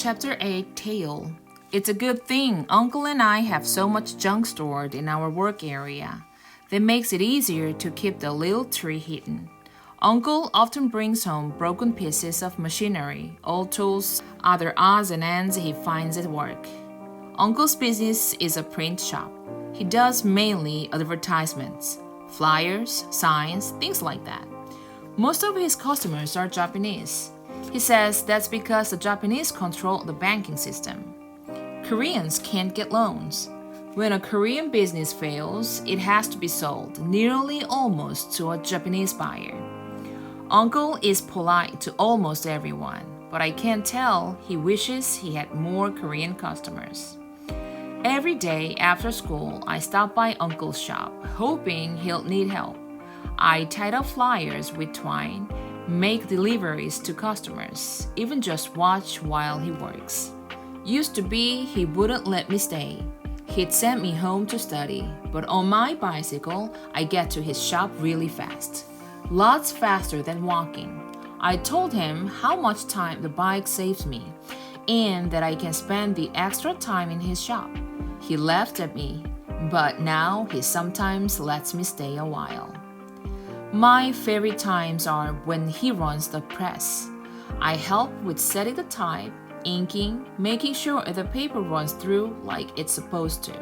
Chapter 8 Tale. It's a good thing Uncle and I have so much junk stored in our work area. That makes it easier to keep the little tree hidden. Uncle often brings home broken pieces of machinery, old tools, other odds and ends he finds at work. Uncle's business is a print shop. He does mainly advertisements, flyers, signs, things like that. Most of his customers are Japanese. He says that's because the Japanese control the banking system. Koreans can't get loans. When a Korean business fails, it has to be sold nearly almost to a Japanese buyer. Uncle is polite to almost everyone, but I can tell he wishes he had more Korean customers. Every day after school, I stop by Uncle's shop, hoping he'll need help. I tied up flyers with twine, make deliveries to customers, even just watch while he works. Used to be he wouldn't let me stay. He'd send me home to study, but on my bicycle, I get to his shop really fast. Lots faster than walking. I told him how much time the bike saves me and that I can spend the extra time in his shop. He laughed at me, but now he sometimes lets me stay a while. My favorite times are when he runs the press. I help with setting the type, inking, making sure the paper runs through like it's supposed to.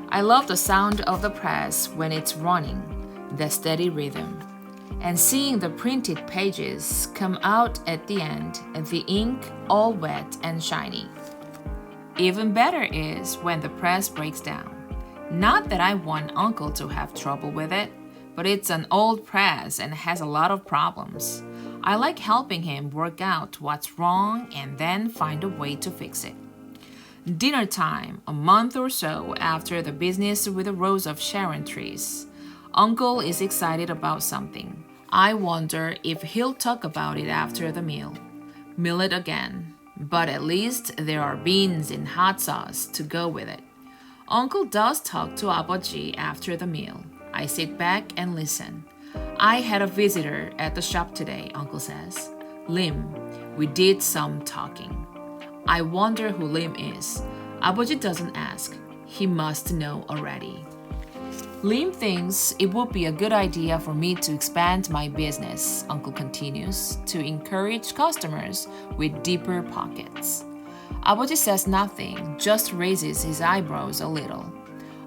I love the sound of the press when it's running, the steady rhythm. And seeing the printed pages come out at the end, the ink all wet and shiny. Even better is when the press breaks down. Not that I want Uncle to have trouble with it, but it's an old press and has a lot of problems. I like helping him work out what's wrong and then find a way to fix it. Dinner time, a month or so after the business with the rows of Sharon trees. Uncle is excited about something. I wonder if he'll talk about it after the meal. Millet again, but at least there are beans and hot sauce to go with it. Uncle does talk to 아버지 after the meal. I sit back and listen. I had a visitor at the shop today, Uncle says. Lim. We did some talking. I wonder who Lim is. 아버지 doesn't ask. He must know already. Lim thinks it would be a good idea for me to expand my business, Uncle continues, to encourage customers with deeper pockets. 아버지 says nothing, just raises his eyebrows a little.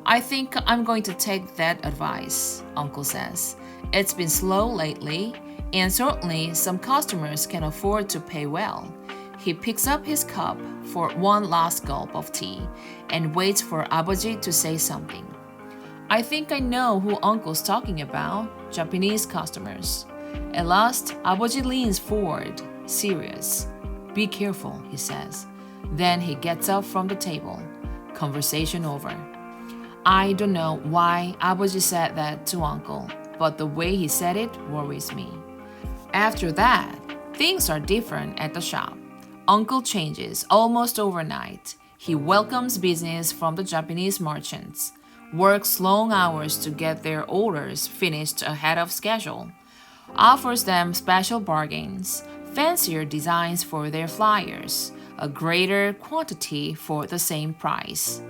I think I'm going to take that advice, Uncle says. It's been slow lately, and certainly some customers can afford to pay well. He picks up his cup for one last gulp of tea and waits for 아버지 to say something. I think I know who Uncle's talking about, Japanese customers. At last, 아버지 leans forward, serious. Be careful, he says. Then he gets up from the table. Conversation over. I don't know why 아버지 said that to Uncle, but the way he said it worries me. After that, things are different at the shop. Uncle changes almost overnight. He welcomes business from the Japanese merchants, works long hours to get their orders finished ahead of schedule, offers them special bargains, fancier designs for their flyers, a greater quantity for the same price.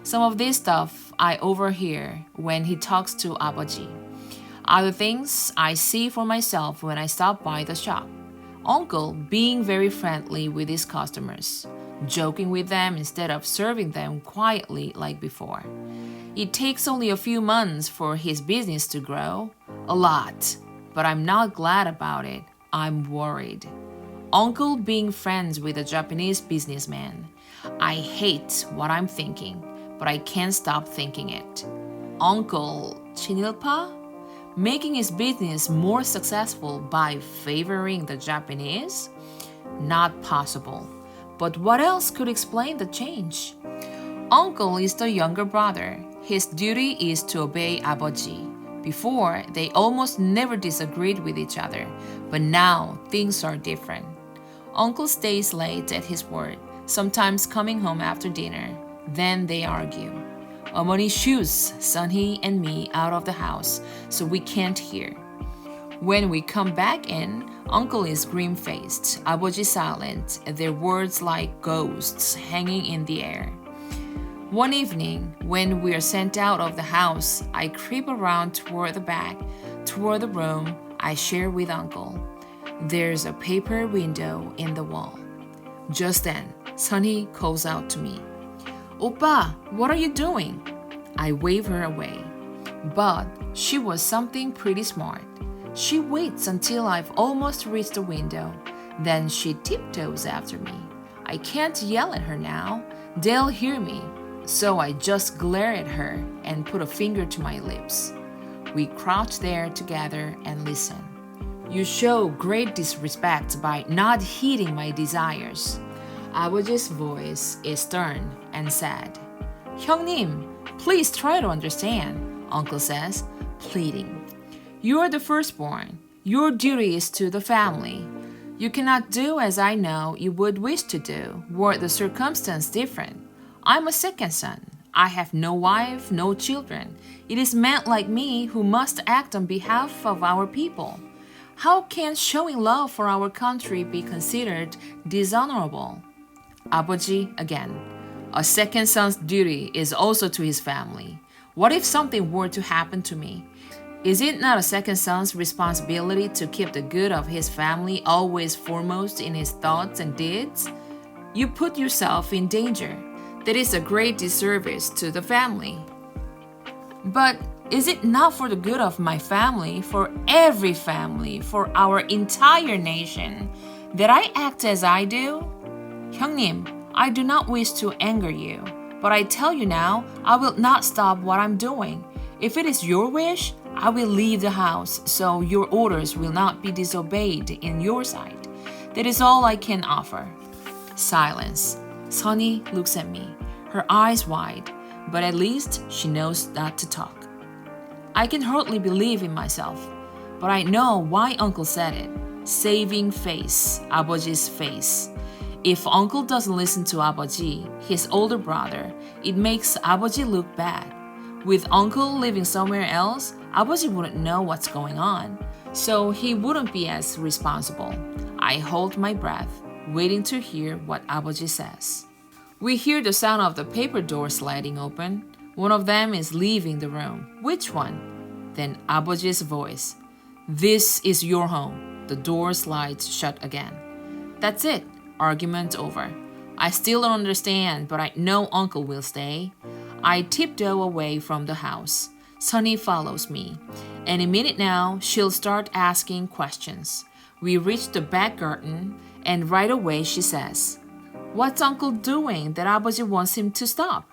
Some of this stuff I overhear when he talks to 아버지. Other things I see for myself when I stop by the shop. Uncle being very friendly with his customers, joking with them instead of serving them quietly like before. It takes only a few months for his business to grow. A lot. But I'm not glad about it. I'm worried. Uncle being friends with a Japanese businessman. I hate what I'm thinking, but I can't stop thinking it. Uncle 친일파? Making his business more successful by favoring the Japanese? Not possible. But what else could explain the change? Uncle is the younger brother. His duty is to obey 아버지. Before, they almost never disagreed with each other, but now things are different. Uncle stays late at his work, sometimes coming home after dinner. Then they argue. 어머니 shoos Sunny and me out of the house, so we can't hear. When we come back in, Uncle is grim-faced, 아버지 silent, their words like ghosts hanging in the air. One evening, when we are sent out of the house, I creep around toward the back, toward the room I share with Uncle. There's a paper window in the wall. Just then, Sunny calls out to me. 오빠, what are you doing? I wave her away. But she was something pretty smart. She waits until I've almost reached the window. Then she tiptoes after me. I can't yell at her now. They'll hear me. So I just glare at her and put a finger to my lips. We crouch there together and listen. You show great disrespect by not heeding my desires. 아버지's voice is stern and sad. 형님, please try to understand, Uncle says, pleading. You are the firstborn. Your duty is to the family. You cannot do as I know you would wish to do, were the circumstance different. I'm a second son. I have no wife, no children. It is men like me who must act on behalf of our people. How can showing love for our country be considered dishonorable? 아버지 again. A second son's duty is also to his family. What if something were to happen to me? Is it not a second son's responsibility to keep the good of his family always foremost in his thoughts and deeds? You put yourself in danger. That is a great disservice to the family. But is it not for the good of my family, for every family, for our entire nation, that I act as I do? 형님, I do not wish to anger you, but I tell you now, I will not stop what I'm doing. If it is your wish, I will leave the house so your orders will not be disobeyed in your sight. That is all I can offer. Silence. Sunny looks at me, her eyes wide, but at least she knows not to talk. I can hardly believe in myself, but I know why Uncle said it. Saving face, 아버지's face. If Uncle doesn't listen to 아버지, his older brother, it makes 아버지 look bad. With Uncle living somewhere else, 아버지 wouldn't know what's going on, so he wouldn't be as responsible. I hold my breath, waiting to hear what 아버지 says. We hear the sound of the paper door sliding open. One of them is leaving the room. Which one? Then 아버지's voice. This is your home. The door slides shut again. That's it. Argument over. I still don't understand, but I know Uncle will stay. I tiptoe away from the house. Sunny follows me. Any minute now, she'll start asking questions. We reach the back garden, and right away she says, What's Uncle doing that 아버지 wants him to stop?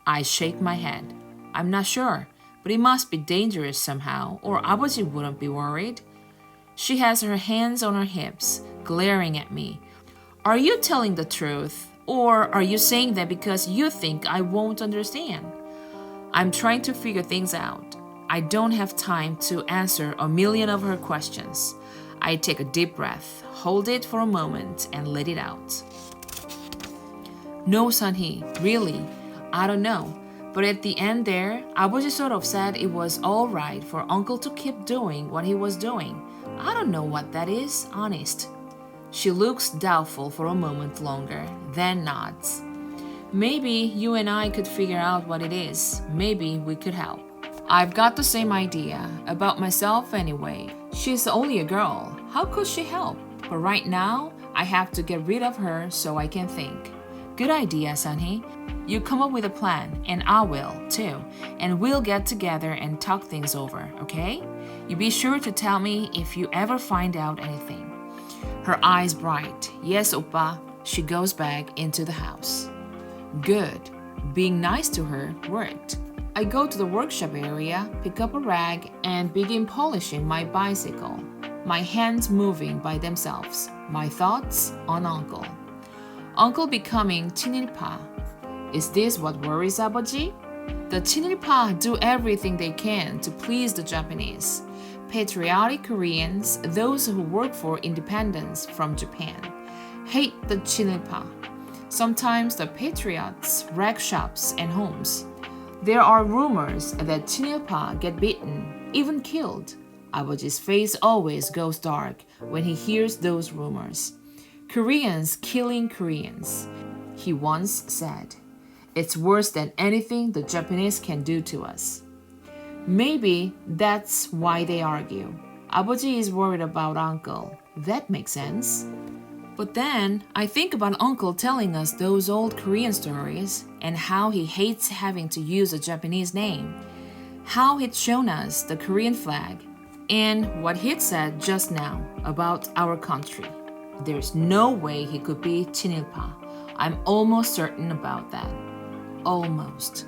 I shake my head. I'm not sure, but it must be dangerous somehow, or 아버지 wouldn't be worried. She has her hands on her hips, glaring at me. Are you telling the truth, or are you saying that because you think I won't understand? I'm trying to figure things out. I don't have time to answer a million of her questions. I take a deep breath, hold it for a moment, and let it out. No, Sunhee, really, I don't know. But at the end there, 아버지 sort of said it was all right for Uncle to keep doing what he was doing. I don't know what that is, honest. She looks doubtful for a moment longer, then nods. Maybe you and I could figure out what it is. Maybe we could help. I've got the same idea about myself anyway. She's only a girl. How could she help? But right now, I have to get rid of her so I can think. Good idea, Sunhee. You come up with a plan, and I will, too. And we'll get together and talk things over, okay? You be sure to tell me if you ever find out anything. Her eyes bright. Yes, oppa. She goes back into the house. Good. Being nice to her worked. I go to the workshop area, pick up a rag, and begin polishing my bicycle. My hands moving by themselves. My thoughts on Uncle. Uncle becoming 친일파. Is this what worries 아버지? The 친일파 do everything they can to please the Japanese. Patriotic Koreans, those who work for independence from Japan, hate the 친일파. Sometimes the patriots wreck shops and homes. There are rumors that 친일파 get beaten, even killed. 아버지's face always goes dark when he hears those rumors. Koreans killing Koreans. He once said, "It's worse than anything the Japanese can do to us." Maybe that's why they argue. 아버지 is worried about uncle. That makes sense. But then I think about uncle telling us those old Korean stories and how he hates having to use a Japanese name, how he'd shown us the Korean flag, and what he'd said just now about our country. There's no way he could be 친일파. I'm almost certain about that. Almost.